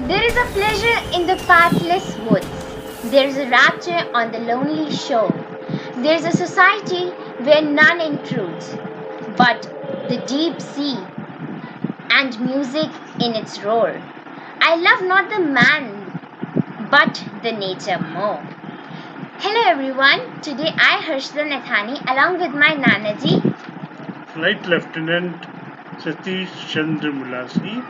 There is a pleasure in the pathless woods. There is a rapture on the lonely shore. There is a society where none intrudes, but the deep sea and music in its roar. I love not the man, but the nature more. Hello everyone, today I Harshita Nathani along with my Nanaji. Flight Lieutenant Satish Chandra Mulasi.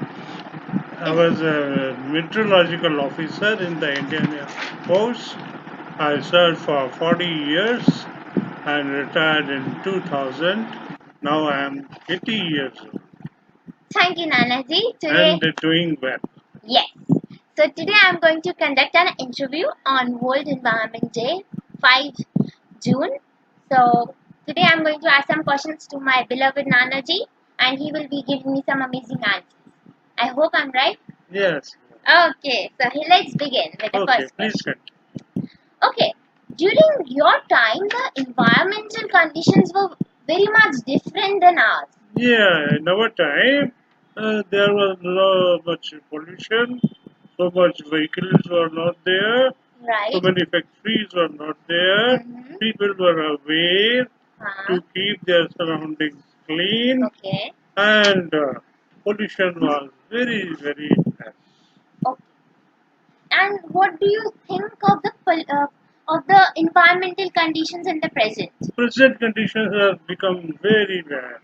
I was a meteorological officer in the Indian Air Force. I served for 40 years and retired in 2000. Now I am 80 years old Thank you Nanaji. and doing well. Yes. So today I'm going to conduct an interview on World Environment Day, 5 June. So today I'm going to ask some questions to my beloved Nanaji and he will be giving me some amazing answers. I hope I'm right. Yes. Okay, so let's begin with the Okay, first please question. continue. Okay, during your time, the environmental conditions were very much different than ours, Yeah, in our time, there was not much pollution, so much vehicles were not there, right? so many factories were not there. Mm-hmm. People were aware Uh-huh. to keep their surroundings clean, Okay. and pollution was very, very less. Okay. And what do you think of the environmental conditions in the present? Present conditions have become very bad.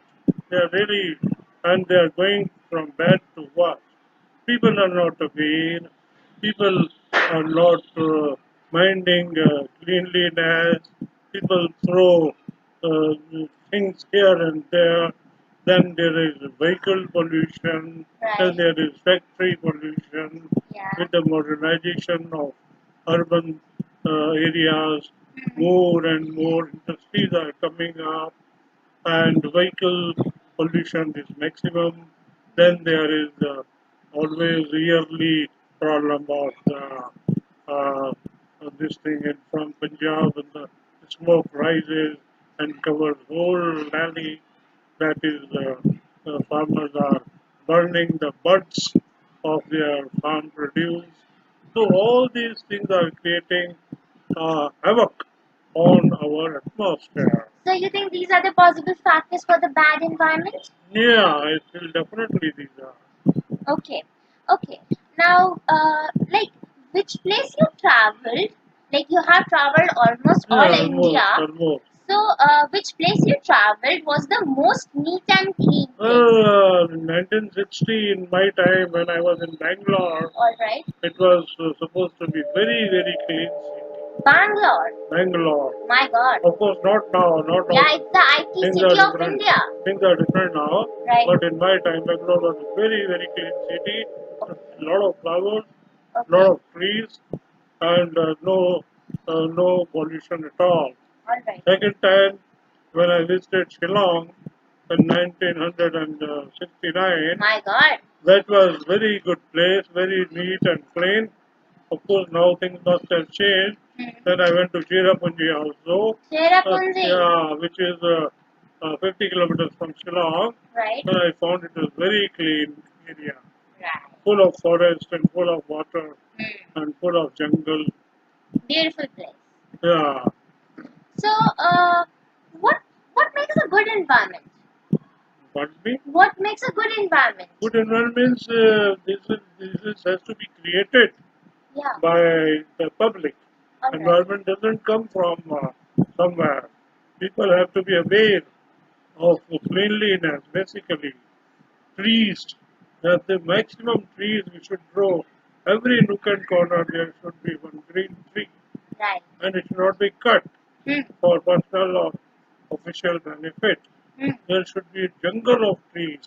They are really, and they are going from bad to worse. People are not aware. People are not minding cleanliness. People throw uh, things here and there. Then there is vehicle pollution. Then Right. there is factory pollution. Yeah. With the modernization of urban areas, Mhm. more and more industries are coming up, and vehicle pollution is maximum. Then there is always yearly problem of this thing from Punjab, and the smoke rises and covers whole valley. That is, farmers are burning the buds of their farm produce. So all these things are creating havoc on our atmosphere. So you think these are the possible factors for the bad environment? Yeah, I feel definitely these are. Okay. Okay. Now, like which place you traveled? Like you have traveled almost all Yeah, India. almost. So, which place you traveled was the most neat and clean place? Well, in 1960, in my time when I was in Bangalore, All right. it was supposed to be very, very clean city. Bangalore. Bangalore. My God. Of course, not now. Not now. Yeah, it's the IT Things city are of different. India. Things are different now. Right. But in my time, Bangalore was a very, very clean city. A lot of flowers, lot Okay. of trees, and no pollution at all. All right. Second time, when I visited Shillong in 1969, My God. that was very good place, very neat and clean. Of course, now things must have changed. Hmm. Then I went to Cherrapunji also, Cherrapunji. yeah, which is 50 kilometers from Shillong. Right. And I found it was very clean area, Right. full of forest and full of water Hmm. and full of jungle. Beautiful place. Yeah, So, what what makes a good environment? pardon me. What makes a good environment? Good environments, this has to be created Yeah. by the public. All right. Environment doesn't come from somewhere. People have to be aware of cleanliness, basically. Trees, that the maximum trees we should grow. Every nook and corner there should be one green tree, Right. and it should not be cut Hmm. for personal or official benefit. Hmm. There should be a jungle of trees.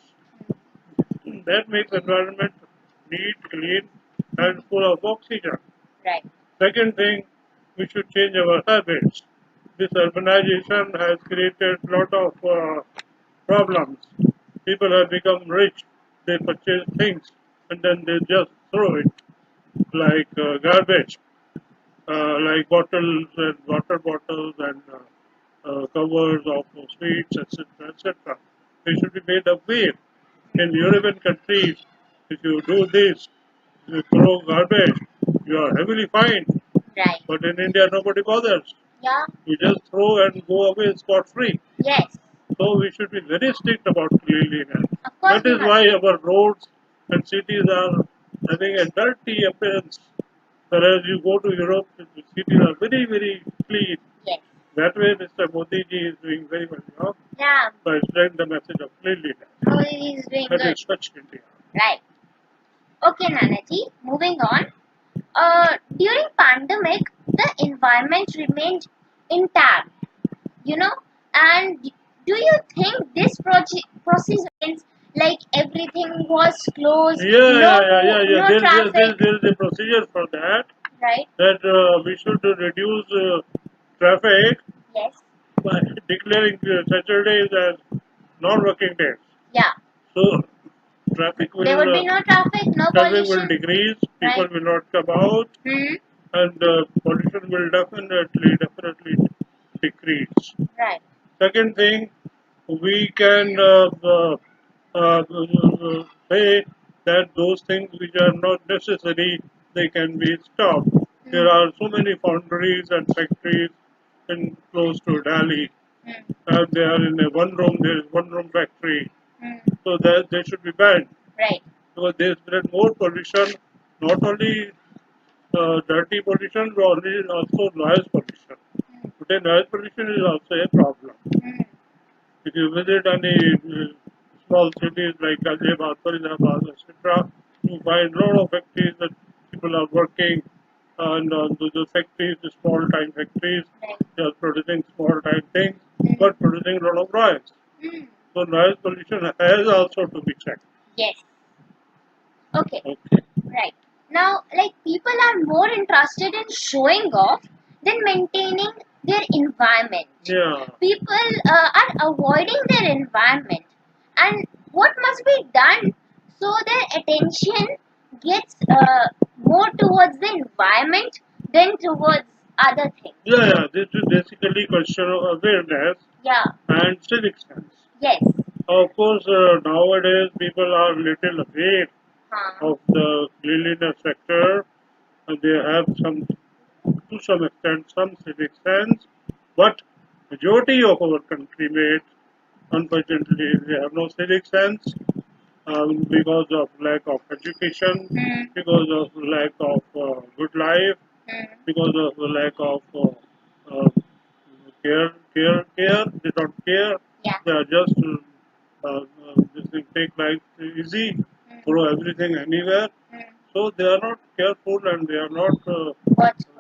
That makes environment neat, clean, and full of oxygen. Right. Second thing, we should change our habits. This urbanization has created a lot of problems. People have become rich. They purchase things and then they just throw it like garbage, like bottles and water bottles and covers of sweets, etc., etc. They should be made aware. In European countries, if you do this, you throw garbage, you are heavily fined. Right. But in India, nobody bothers. Yeah. You just throw and go away scot free. Yes. So we should be very strict about cleanliness. Of course That we is must. why our roads and cities are having a dirty appearance. Whereas you go to Europe, the cities are very, very clean. Yes. That way, Mr. Modi ji is doing very well, Yeah. by spreading the message of cleanliness. Modi is doing That good. is such India. Right. Okay, Nanaji. Moving on. During pandemic, the environment remained intact. You know, and do you think this process means like everything was closed, no traffic, There is a procedure for that. right? That we should reduce traffic Yes. by declaring Saturdays as non-working days. Yeah. So There would be no traffic, no traffic will pollution. decrease, people Right. will not come out, Hmm. and pollution will definitely decrease. Right. Second thing, we can say that those things which are not necessary, they can be stopped. There Hmm. are so many foundries and factories in close to Delhi, Hmm. and they are in a one room. There is one room factory, Hmm. so that they should be banned Right. because they spread more pollution, not only dirty pollution, but also noise pollution. Hmm. Today, noise pollution is also a problem. Hmm. If you visit any small cities like Ghaziabad, Faridabad, etc., you find a lot of factories that people are working, and the factories, the small time factories, Right. they are producing small time things, Hmm. but producing a lot of noise. Hmm. So noise pollution has also to be checked. Yes. Okay. Okay. Right. Now, like people are more interested in showing off than maintaining their environment. Yeah. People are avoiding their environment, and what must be done so their attention gets more towards the environment than towards other things. Yeah. This is basically question of awareness Yeah. and civic sense. Yes. Of course, nowadays people are little aware Huh. of the cleanliness sector. They have to some extent, some civic sense, but majority of our countrymates, unfortunately, they have no civic sense because of lack of education, Hmm. because of lack of good life, Hmm. because of the lack of uh, care. They don't care. Yeah. They are just just take life easy, Hmm. throw everything anywhere. Hmm. So they are not careful and Watchful.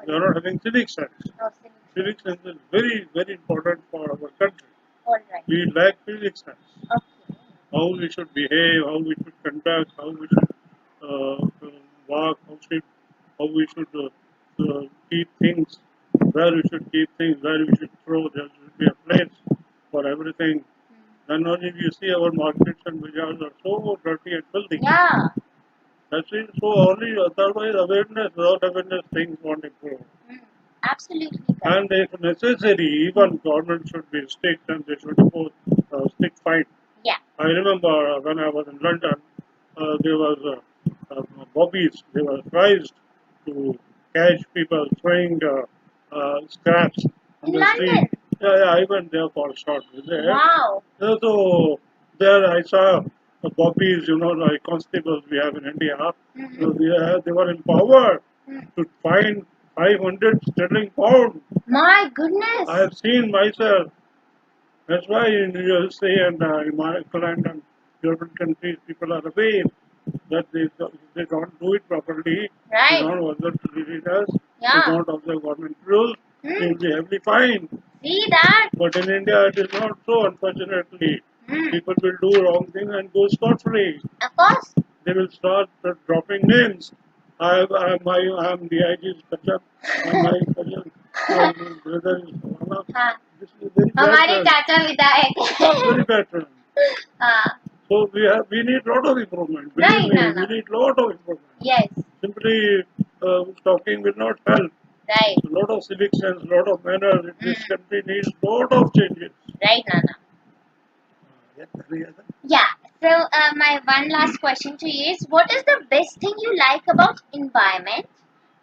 they are not having civic sense. No civic sense. Civic sense is very important for our country. All right. We lack civic sense. Okay. How we should behave, how we should conduct, how we should walk, how we should keep things, where we should keep things, where we should throw. There should be a place for everything. Hmm. Then only you see our markets and bazaars are so dirty and filthy. Yeah. That's it. So only otherwise awareness, without awareness, things won't improve. Hmm. Absolutely correct. And if necessary, even government should be strict and they should impose strict fine. Yeah. I remember when I was in London, there was bobbies. They were prized to catch people throwing scraps on In the street. London. Yeah, I went there for a short visit. Wow. So there I saw the bobbies, like constables we have in India. Hmm. So they were empowered Hmm. to find 500 sterling pound. My goodness. I have seen myself. That's why in USA and in my Ireland and European countries, people are aware that they don't do it properly. They Right. don't observe cleanliness. They Yeah. don't observe government rules. They Hmm. will be heavily fined. See that? But in India, it is not so. Unfortunately, Hmm. people will do wrong thing and go scot free. Of course. They will start dropping names. I'm the IG's cousin, and my cousin, my brother is Savannah. हाँ. This is very bad हमारे trend. चाचा विधायक Very bad trend. हाँ. So we need lot of improvement. Right, Believe me, Nana. we need lot of improvement. Yes. Simply talking will not help. Right. A lot of civic sense, lot of manners. This Hmm. country needs lot of changes. Right, Nana. Yes, any other? Yeah. So, my one last question to you is, what is the best thing you like about environment?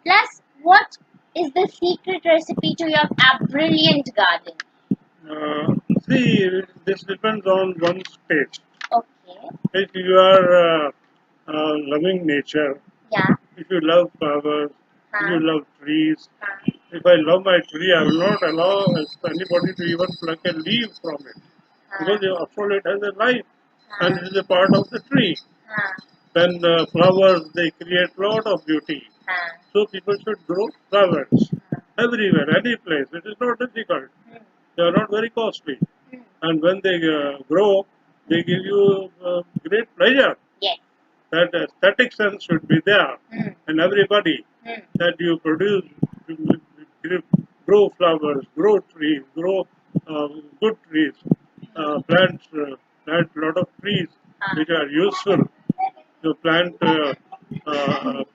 Plus, what is the secret recipe to your brilliant garden? Uh, See, this depends on one's taste. Okay. If you are loving nature, Yeah. if you love flowers, if you Huh. love trees, Huh. if I love my tree, I will not allow anybody to even pluck a leaf from it Huh. because after all it has a life and Huh. it is a part of the tree. Huh. Then flowers, they create lot of beauty. Huh. So people should grow flowers everywhere, any place. It is not difficult. Hmm. They are not very costly. Hmm. And when they grow, they give you great pleasure. Yes. That aesthetic sense should be there Hmm. in everybody. Hmm. That you produce, grow flowers, grow trees, grow good trees, plant lot of trees Huh. which are useful. You plant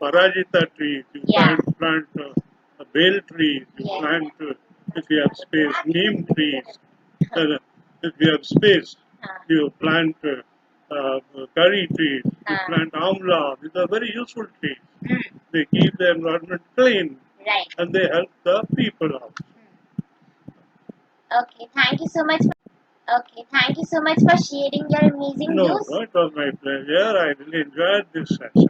parajita trees, you Yeah. plant bale trees, you Yes. plant, if you have space, neem trees. Uh, if you have space, Huh. you plant curry trees, you Huh. plant amla. These are very useful trees. Hmm. They keep the environment clean Right. and they help the people out. Okay. Thank you so much. Okay. Thank you so much for sharing your amazing No, views. no, it was my pleasure. I really enjoyed this session.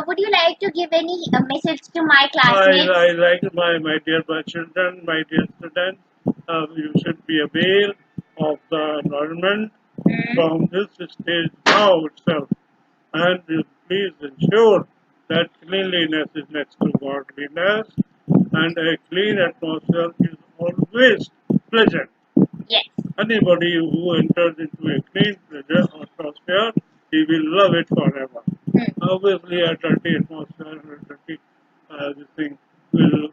Would you like to give any message to my I, classmates? I like my dear children, my dear students. You should be aware of the environment Hmm. from this stage now itself, and you please ensure that cleanliness is next to godliness, and a clean atmosphere is always pleasant. Yes. Anybody who enters into a clean pleasant atmosphere, he will love it forever. Hmm. Obviously, a dirty atmosphere, a dirty this thing will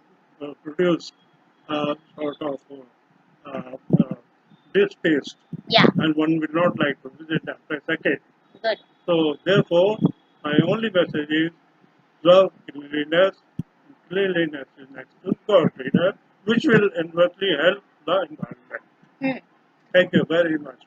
produce sort of distaste, Yeah. and one will not like to visit after a second. Good. So, therefore, my only message is love cleanliness. Cleanliness is next to godliness, which will inversely help the environment. Hmm. Thank you very much.